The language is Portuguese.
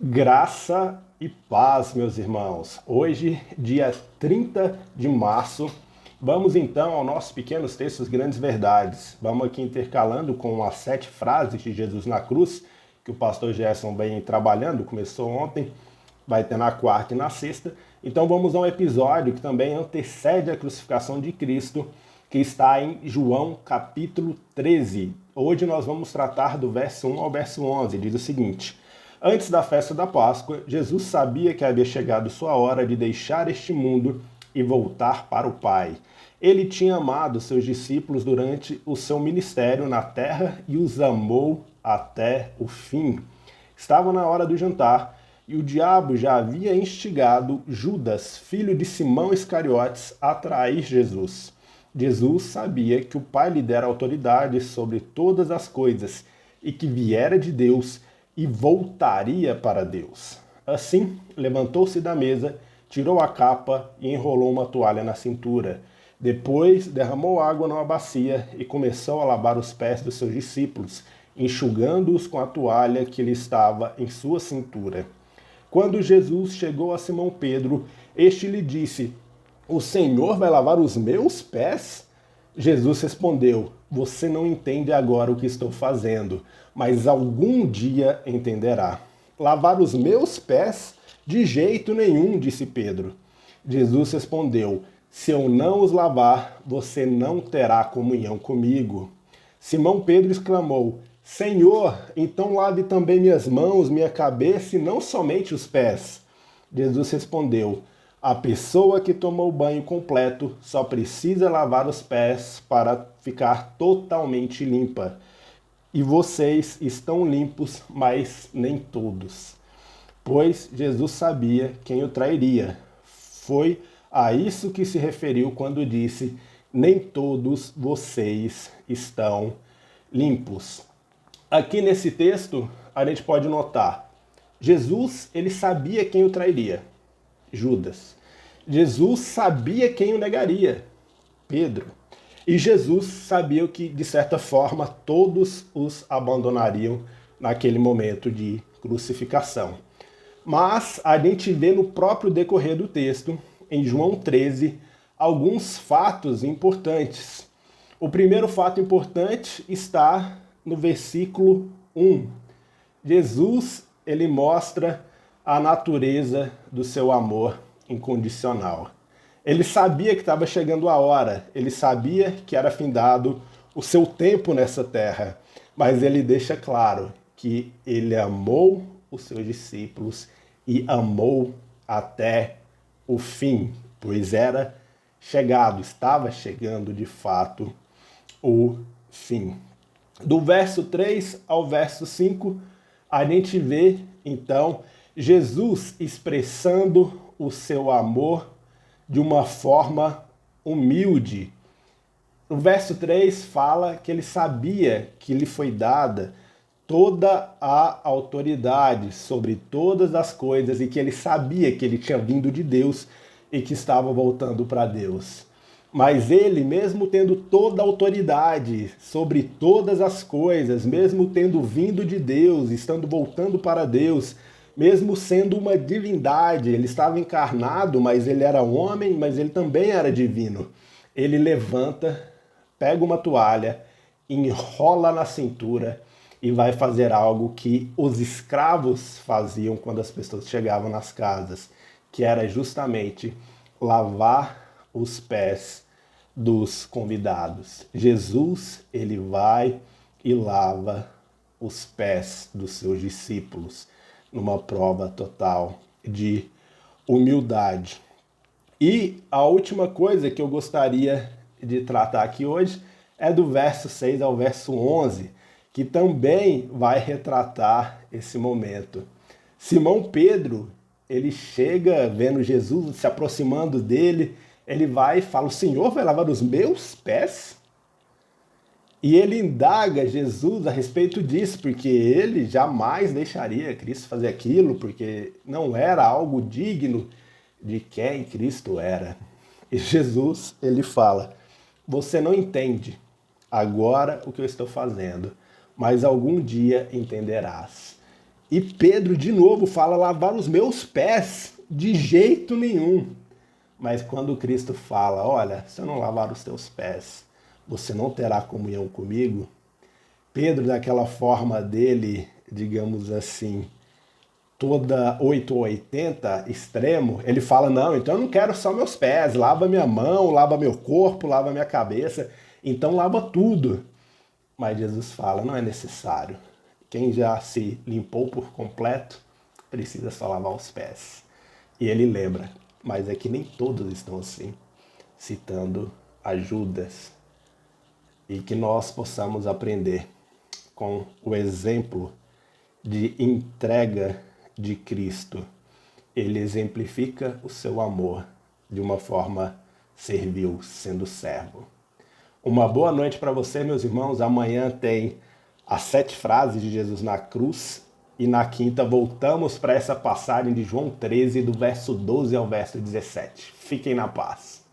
Graça e paz, meus irmãos. Hoje, dia 30 de março, vamos então aos nossos pequenos textos Grandes Verdades. Vamos aqui intercalando com as 7 frases de Jesus na cruz, que o pastor Gerson vem trabalhando, começou ontem, vai ter na quarta e na sexta. Então vamos a um episódio que também antecede a crucificação de Cristo, que está em João capítulo 13. Hoje nós vamos tratar do verso 1 ao verso 11. Diz o seguinte: Antes da festa da Páscoa, Jesus sabia que havia chegado sua hora de deixar este mundo e voltar para o Pai. Ele tinha amado seus discípulos durante o seu ministério na terra e os amou até o fim. Estava na hora do jantar e o diabo já havia instigado Judas, filho de Simão Iscariotes, a trair Jesus. Jesus sabia que o Pai lhe dera autoridade sobre todas as coisas e que viera de Deus e voltaria para Deus. Assim, levantou-se da mesa, tirou a capa e enrolou uma toalha na cintura. Depois, derramou água numa bacia e começou a lavar os pés dos seus discípulos, enxugando-os com a toalha que lhe estava em sua cintura. Quando Jesus chegou a Simão Pedro, este lhe disse: O Senhor vai lavar os meus pés? Jesus respondeu: Você não entende agora o que estou fazendo, mas algum dia entenderá. Lavar os meus pés? De jeito nenhum, disse Pedro. Jesus respondeu: Se eu não os lavar, você não terá comunhão comigo. Simão Pedro exclamou: Senhor, então lave também minhas mãos, minha cabeça e não somente os pés. Jesus respondeu: A pessoa que tomou banho completo só precisa lavar os pés para ficar totalmente limpa. E vocês estão limpos, mas nem todos. Pois Jesus sabia quem o trairia. Foi a isso que se referiu quando disse: Nem todos vocês estão limpos. Aqui nesse texto, a gente pode notar, Jesus, ele sabia quem o trairia, Judas. Jesus sabia quem o negaria, Pedro. E Jesus sabia que, de certa forma, todos os abandonariam naquele momento de crucificação. Mas a gente vê no próprio decorrer do texto, em João 13, alguns fatos importantes. O primeiro fato importante está no versículo 1. Jesus, ele mostra a natureza do seu amor incondicional. Ele sabia que estava chegando a hora, ele sabia que era findado o seu tempo nessa terra, mas ele deixa claro que ele amou os seus discípulos e amou até o fim, pois era chegado, estava chegando de fato o fim. Do verso 3 ao verso 5, a gente vê, então, Jesus expressando o seu amor de uma forma humilde. O verso 3 fala que ele sabia que lhe foi dada toda a autoridade sobre todas as coisas e que ele sabia que ele tinha vindo de Deus e que estava voltando para Deus. Mas ele, mesmo tendo toda a autoridade sobre todas as coisas, mesmo tendo vindo de Deus, estando voltando para Deus, mesmo sendo uma divindade, ele estava encarnado, mas ele era homem, mas ele também era divino. Ele levanta, pega uma toalha, enrola na cintura e vai fazer algo que os escravos faziam quando as pessoas chegavam nas casas, que era justamente lavar os pés dos convidados. Jesus, ele vai e lava os pés dos seus discípulos numa prova total de humildade. E a última coisa que eu gostaria de tratar aqui hoje é do verso 6 ao verso 11, que também vai retratar esse momento. Simão Pedro, ele chega vendo Jesus se aproximando dele, ele vai e fala: O Senhor vai lavar os meus pés? E ele indaga Jesus a respeito disso, porque ele jamais deixaria Cristo fazer aquilo, porque não era algo digno de quem Cristo era. E Jesus, ele fala: Você não entende agora o que eu estou fazendo, mas algum dia entenderás. E Pedro, de novo, fala lavar os meus pés. De jeito nenhum. Mas quando Cristo fala, olha, se eu não lavar os teus pés, você não terá comunhão comigo. Pedro, daquela forma dele, digamos assim, toda 8 ou 80, extremo, ele fala, não, então eu não quero só meus pés, lava minha mão, lava meu corpo, lava minha cabeça, então lava tudo. Mas Jesus fala, não é necessário. Quem já se limpou por completo, precisa só lavar os pés. E ele lembra, mas é que nem todos estão assim, citando a Judas. E que nós possamos aprender com o exemplo de entrega de Cristo. Ele exemplifica o seu amor de uma forma servil, sendo servo. Uma boa noite para você, meus irmãos. Amanhã tem as 7 frases de Jesus na cruz. E na quinta voltamos para essa passagem de João 13, do verso 12 ao verso 17. Fiquem na paz.